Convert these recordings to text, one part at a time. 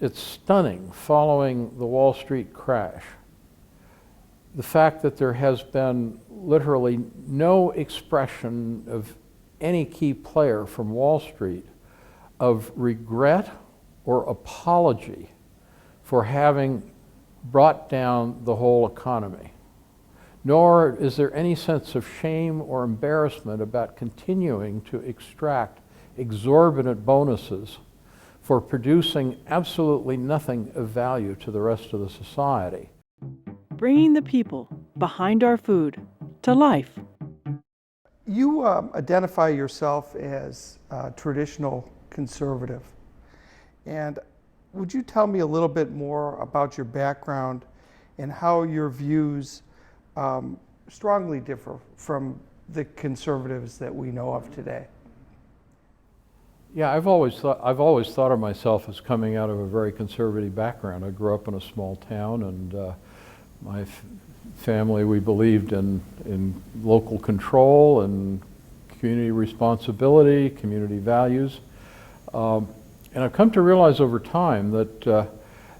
it's stunning following the Wall Street crash. The fact that there has been literally no expression of any key player from Wall Street of regret or apology for having brought down the whole economy. Nor is there any sense of shame or embarrassment about continuing to extract exorbitant bonuses for producing absolutely nothing of value to the rest of the society. Bringing the people behind our food to life. You identify yourself as a traditional conservative. And would you tell me a little bit more about your background and how your views strongly differ from the conservatives that we know of today? Yeah, I've always thought of myself as coming out of a very conservative background. I grew up in a small town, and my family, we believed in local control and community responsibility, community values. And I've come to realize over time that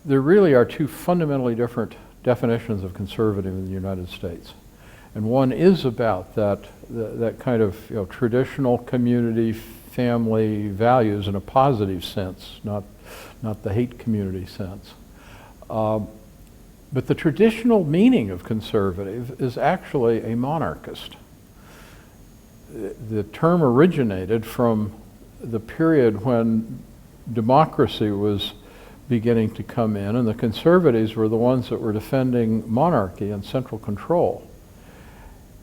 there really are two fundamentally different definitions of conservative in the United States. And one is about that kind of traditional community family values in a positive sense, not the hate community sense. But the traditional meaning of conservative is actually a monarchist. The term originated from the period when democracy was beginning to come in, and the conservatives were the ones that were defending monarchy and central control.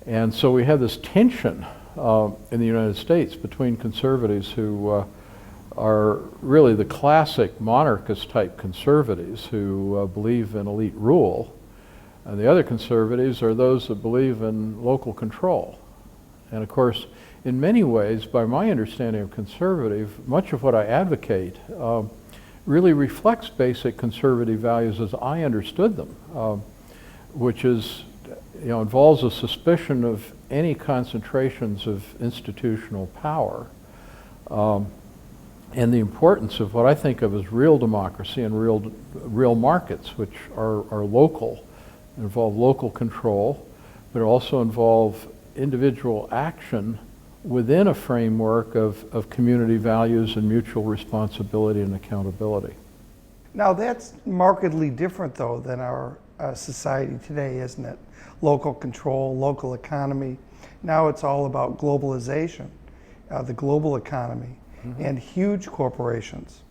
And so we have this tension in the United States between conservatives who are really the classic monarchist type conservatives who believe in elite rule, and the other conservatives are those that believe in local control. And of course, in many ways, by my understanding of conservative, much of what I advocate really reflects basic conservative values as I understood them, which is, involves a suspicion of any concentrations of institutional power, and the importance of what I think of as real democracy and real markets, which are local, involve local control, but also involve individual action within a framework of community values and mutual responsibility and accountability. Now that's markedly different though than our society today, isn't it? Local control, local economy. Now it's all about globalization, the global economy, and huge corporations.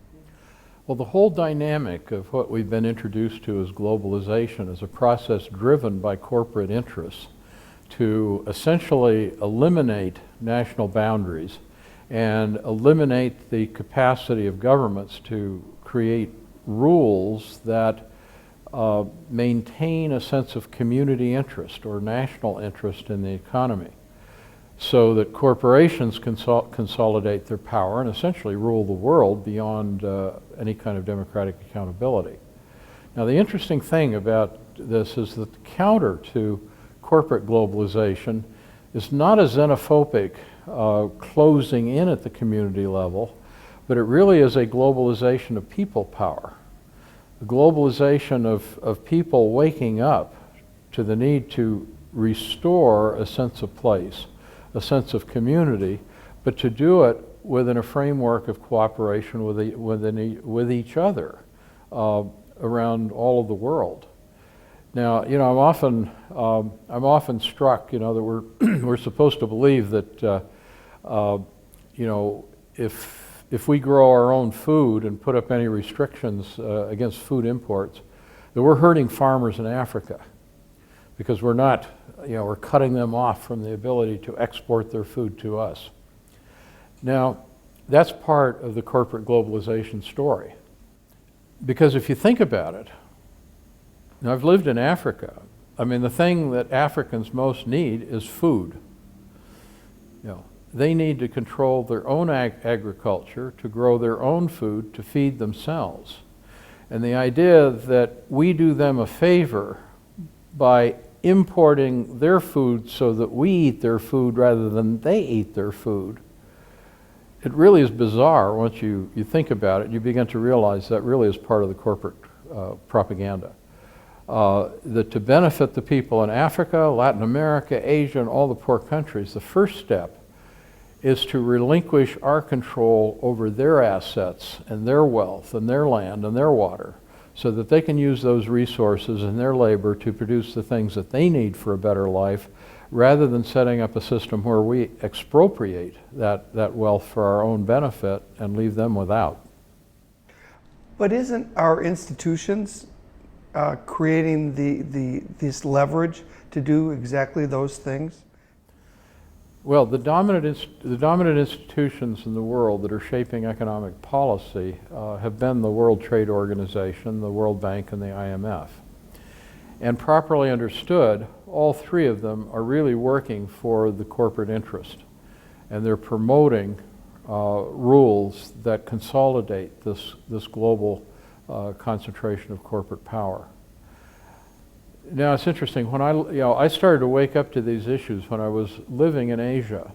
Well, the whole dynamic of what we've been introduced to as globalization is a process driven by corporate interests to essentially eliminate national boundaries and eliminate the capacity of governments to create rules that maintain a sense of community interest or national interest in the economy, so that corporations consolidate their power and essentially rule the world beyond any kind of democratic accountability. Now, the interesting thing about this is that the counter to corporate globalization is not a xenophobic closing in at the community level, but it really is a globalization of people power. A globalization of people waking up to the need to restore a sense of place, a sense of community, but to do it within a framework of cooperation with each other around all of the world. Now, I'm often struck, that we're supposed to believe that, if we grow our own food and put up any restrictions against food imports, that we're hurting farmers in Africa because we're not, we're cutting them off from the ability to export their food to us. Now, that's part of the corporate globalization story. Because if you think about it, now I've lived in Africa. I mean, the thing that Africans most need is food. They need to control their own agriculture, to grow their own food, to feed themselves. And the idea that we do them a favor by importing their food so that we eat their food rather than they eat their food it really is bizarre once you think about it. You begin to realize that really is part of the corporate propaganda. That to benefit the people in Africa, Latin America, Asia, and all the poor countries, the first step is to relinquish our control over their assets and their wealth and their land and their water, so that they can use those resources and their labor to produce the things that they need for a better life, rather than setting up a system where we expropriate that wealth for our own benefit and leave them without. But isn't our institutions creating this leverage to do exactly those things? Well, the dominant institutions in the world that are shaping economic policy have been the World Trade Organization, the World Bank, and the IMF. And properly understood, all three of them are really working for the corporate interest. And they're promoting rules that consolidate this global concentration of corporate power. Now, it's interesting, when I started to wake up to these issues when I was living in Asia,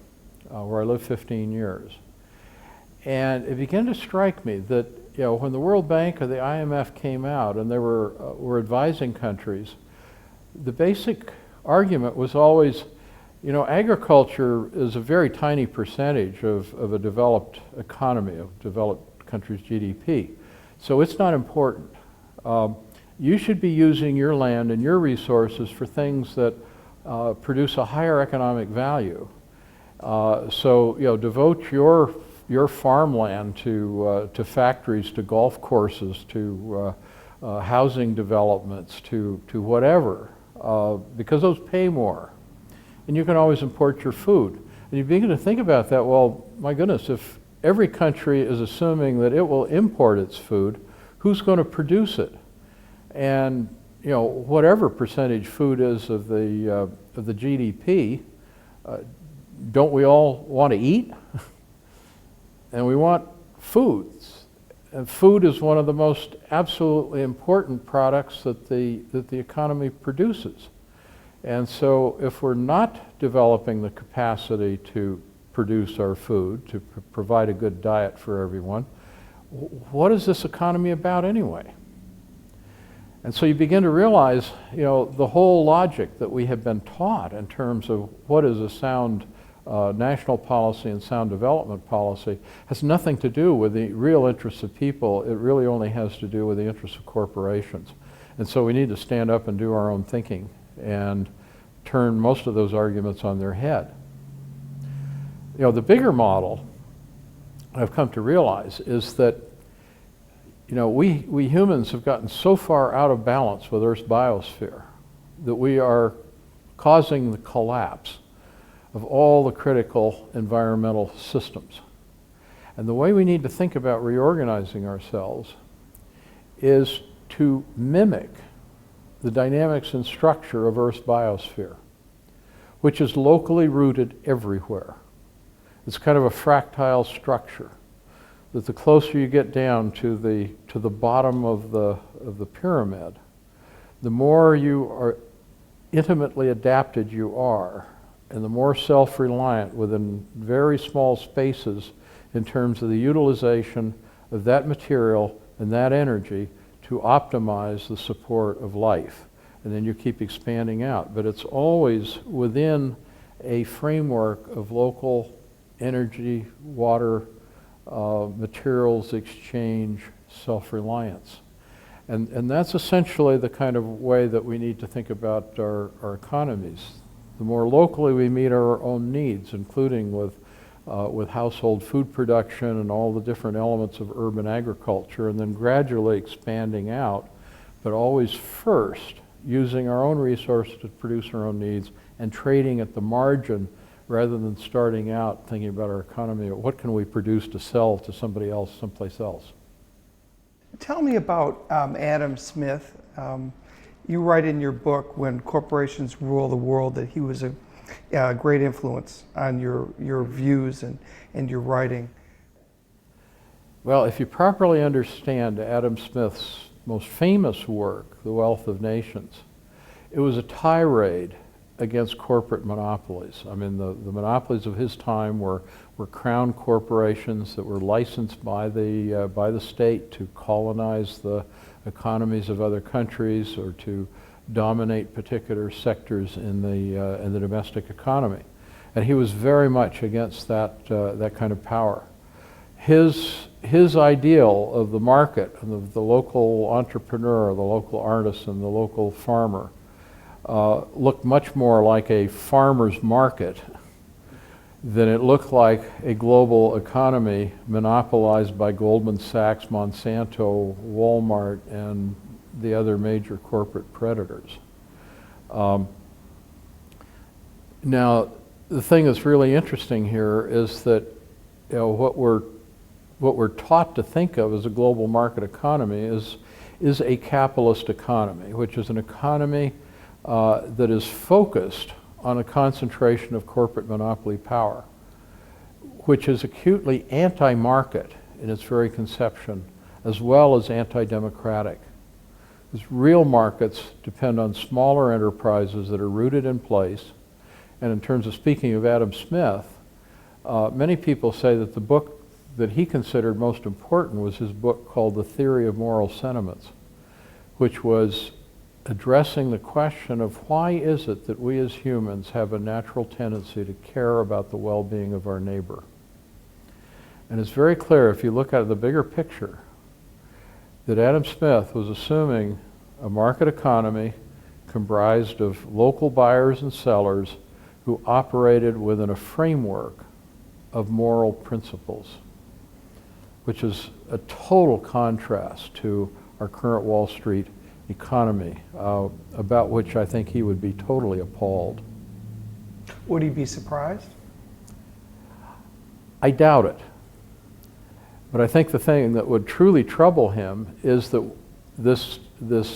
where I lived 15 years. And it began to strike me that when the World Bank or the IMF came out and they were advising countries, the basic argument was always, agriculture is a very tiny percentage of a developed economy, of developed countries' GDP. So it's not important. You should be using your land and your resources for things that produce a higher economic value. So devote your farmland to factories, to golf courses, to housing developments, to whatever, because those pay more. And you can always import your food. And you begin to think about that, well, my goodness, if every country is assuming that it will import its food, who's going to produce it? And whatever percentage food is of the GDP, don't we all want to eat? And we want foods. And food is one of the most absolutely important products that the economy produces. And so if we're not developing the capacity to produce our food, to provide a good diet for everyone, what is this economy about anyway? And so you begin to realize, the whole logic that we have been taught in terms of what is a sound national policy and sound development policy has nothing to do with the real interests of people. It really only has to do with the interests of corporations. And so we need to stand up and do our own thinking and turn most of those arguments on their head. The bigger model I've come to realize is that we humans have gotten so far out of balance with Earth's biosphere that we are causing the collapse of all the critical environmental systems. And the way we need to think about reorganizing ourselves is to mimic the dynamics and structure of Earth's biosphere, which is locally rooted everywhere. It's kind of a fractile structure, that the closer you get down to the bottom of the pyramid, the more you are intimately adapted you are, and the more self-reliant within very small spaces in terms of the utilization of that material and that energy to optimize the support of life. And then you keep expanding out. But it's always within a framework of local energy, water, materials exchange, self-reliance. And that's essentially the kind of way that we need to think about our economies. The more locally we meet our own needs, including with household food production and all the different elements of urban agriculture, and then gradually expanding out, but always first using our own resources to produce our own needs and trading at the margin rather than starting out thinking about our economy, what can we produce to sell to somebody else, someplace else. Tell me about Adam Smith. You write in your book, When Corporations Rule the World, that he was a great influence on your views and your writing. Well, if you properly understand Adam Smith's most famous work, The Wealth of Nations, it was a tirade against corporate monopolies. I mean, the monopolies of his time were crown corporations that were licensed by the state to colonize the economies of other countries or to dominate particular sectors in the domestic economy. And he was very much against that kind of power. His ideal of the market and of the local entrepreneur, the local artisan, the local farmer, looked much more like a farmer's market than it looked like a global economy monopolized by Goldman Sachs, Monsanto, Walmart, and the other major corporate predators. Now, the thing that's really interesting here is that what we're taught to think of as a global market economy is a capitalist economy, which is an economy that is focused on a concentration of corporate monopoly power, which is acutely anti-market in its very conception, as well as anti-democratic. Because real markets depend on smaller enterprises that are rooted in place. And in terms of speaking of Adam Smith, many people say that the book that he considered most important was his book called The Theory of Moral Sentiments, which was addressing the question of why is it that we as humans have a natural tendency to care about the well-being of our neighbor. And it's very clear if you look at the bigger picture that Adam Smith was assuming a market economy comprised of local buyers and sellers who operated within a framework of moral principles, which is a total contrast to our current Wall Street economy, about which I think he would be totally appalled. Would he be surprised? I doubt it. But I think the thing that would truly trouble him is that this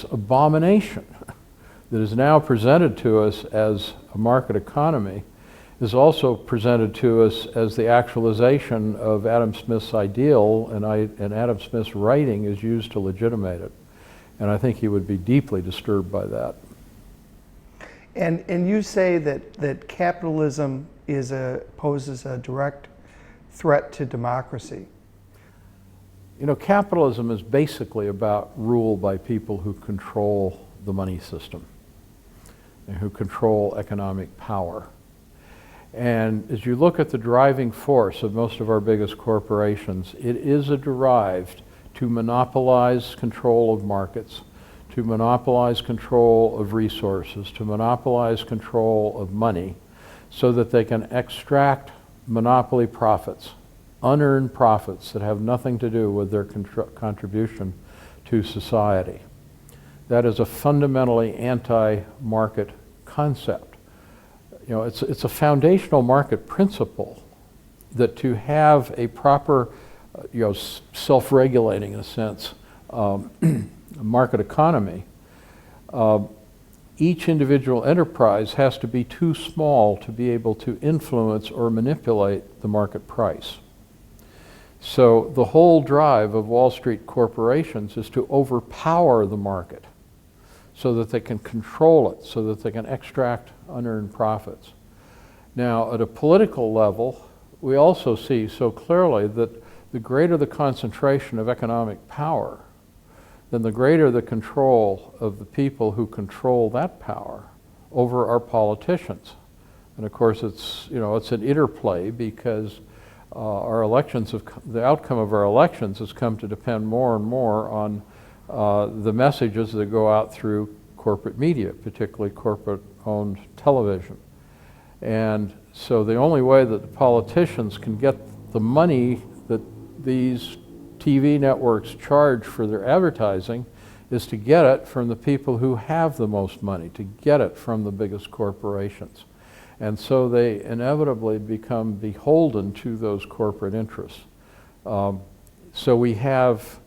abomination that is now presented to us as a market economy is also presented to us as the actualization of Adam Smith's ideal, and Adam Smith's writing is used to legitimate it. And I think he would be deeply disturbed by that. And you say that capitalism poses a direct threat to democracy. You know, capitalism is basically about rule by people who control the money system and who control economic power. And as you look at the driving force of most of our biggest corporations, it is derived to monopolize control of markets, to monopolize control of resources, to monopolize control of money, so that they can extract monopoly profits, unearned profits that have nothing to do with their contribution to society. That is a fundamentally anti-market concept. You know, it's a foundational market principle that to have a proper, self-regulating, in a sense, market economy, each individual enterprise has to be too small to be able to influence or manipulate the market price. So the whole drive of Wall Street corporations is to overpower the market so that they can control it, so that they can extract unearned profits. Now, at a political level, we also see so clearly that the greater the concentration of economic power, then the greater the control of the people who control that power over our politicians. And of course, it's an interplay because our elections, the outcome of our elections has come to depend more and more on the messages that go out through corporate media, particularly corporate-owned television. And so the only way that the politicians can get the money that these TV networks charge for their advertising is to get it from the people who have the most money, to get it from the biggest corporations. And so they inevitably become beholden to those corporate interests. So we have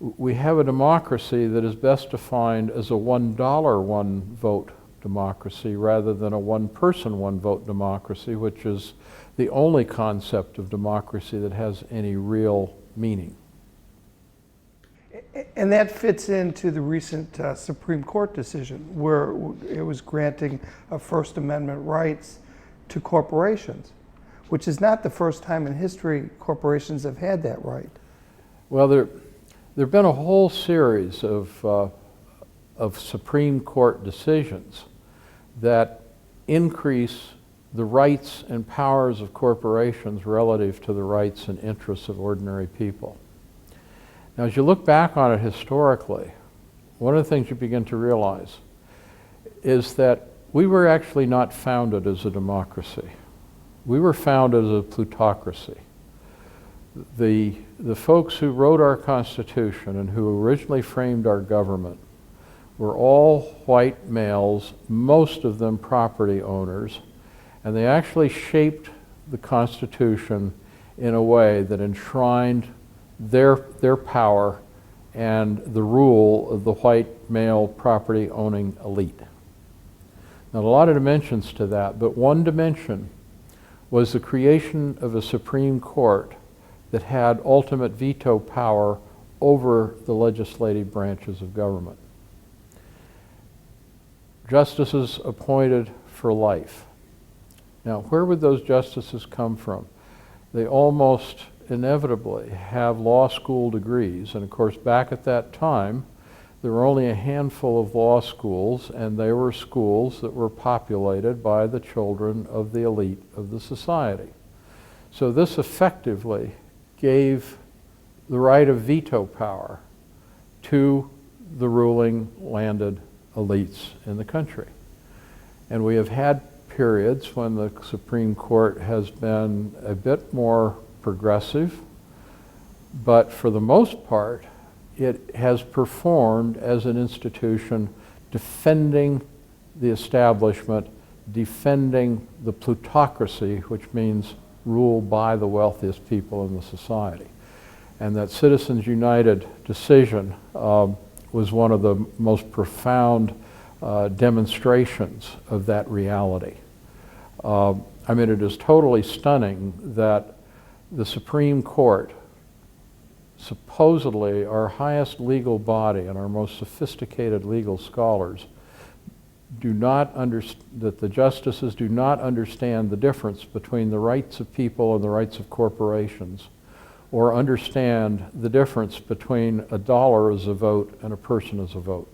a democracy that is best defined as a $1 one vote democracy rather than a one person one vote democracy, which is the only concept of democracy that has any real meaning. And that fits into the recent Supreme Court decision where it was granting First Amendment rights to corporations, which is not the first time in history corporations have had that right. Well, there have been a whole series of Supreme Court decisions that increase the rights and powers of corporations relative to the rights and interests of ordinary people. Now, as you look back on it historically, one of the things you begin to realize is that we were actually not founded as a democracy. We were founded as a plutocracy. The folks who wrote our Constitution and who originally framed our government were all white males, most of them property owners, and they actually shaped the Constitution in a way that enshrined their power and the rule of the white male property owning elite. Now, a lot of dimensions to that, but one dimension was the creation of a Supreme Court that had ultimate veto power over the legislative branches of government. Justices appointed for life. Now, where would those justices come from? They almost inevitably have law school degrees, and of course back at that time there were only a handful of law schools, and they were schools that were populated by the children of the elite of the society. So this effectively gave the right of veto power to the ruling landed elites in the country. And we have had periods when the Supreme Court has been a bit more progressive, but for the most part, it has performed as an institution defending the establishment, defending the plutocracy, which means rule by the wealthiest people in the society. And that Citizens United decision was one of the most profound demonstrations of that reality. I mean, it is totally stunning that the Supreme Court, supposedly our highest legal body and our most sophisticated legal scholars, that the justices do not understand the difference between the rights of people and the rights of corporations, or understand the difference between a dollar as a vote and a person as a vote.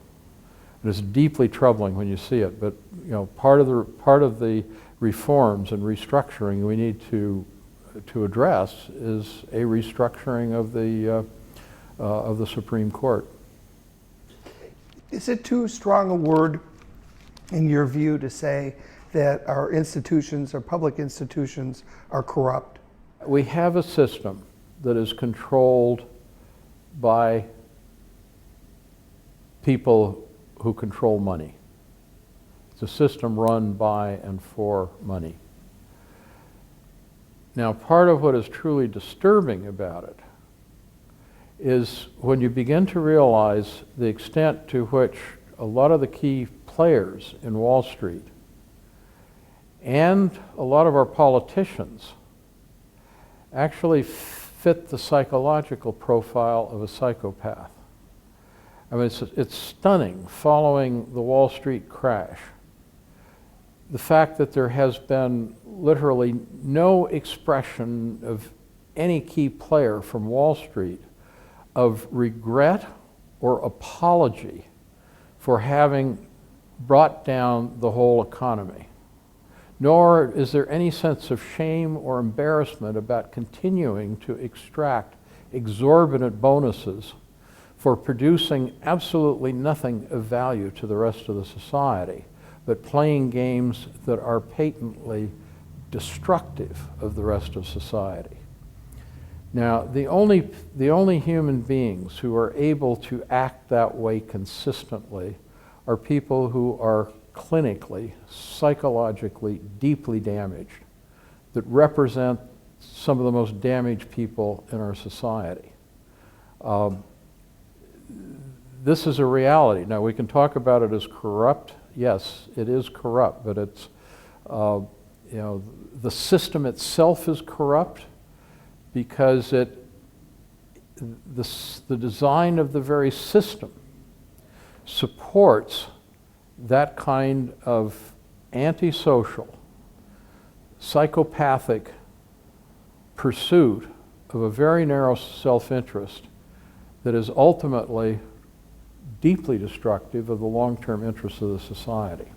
It is deeply troubling when you see it, but part of the reforms and restructuring we need to address is a restructuring of the Supreme Court. Is it too strong a word, in your view, to say that our institutions, our public institutions, are corrupt? We have a system that is controlled by people who control money. It's a system run by and for money. Now, part of what is truly disturbing about it is when you begin to realize the extent to which a lot of the key players in Wall Street and a lot of our politicians actually fit the psychological profile of a psychopath. I mean, it's stunning following the Wall Street crash. The fact that there has been literally no expression of any key player from Wall Street of regret or apology for having brought down the whole economy. Nor is there any sense of shame or embarrassment about continuing to extract exorbitant bonuses for producing absolutely nothing of value to the rest of the society, but playing games that are patently destructive of the rest of society. Now, the only human beings who are able to act that way consistently are people who are clinically, psychologically deeply damaged, that represent some of the most damaged people in our society. This is a reality. Now, we can talk about it as corrupt. Yes, it is corrupt, but it's, the system itself is corrupt because it the design of the very system supports that kind of antisocial, psychopathic pursuit of a very narrow self-interest that is ultimately deeply destructive of the long-term interests of the society.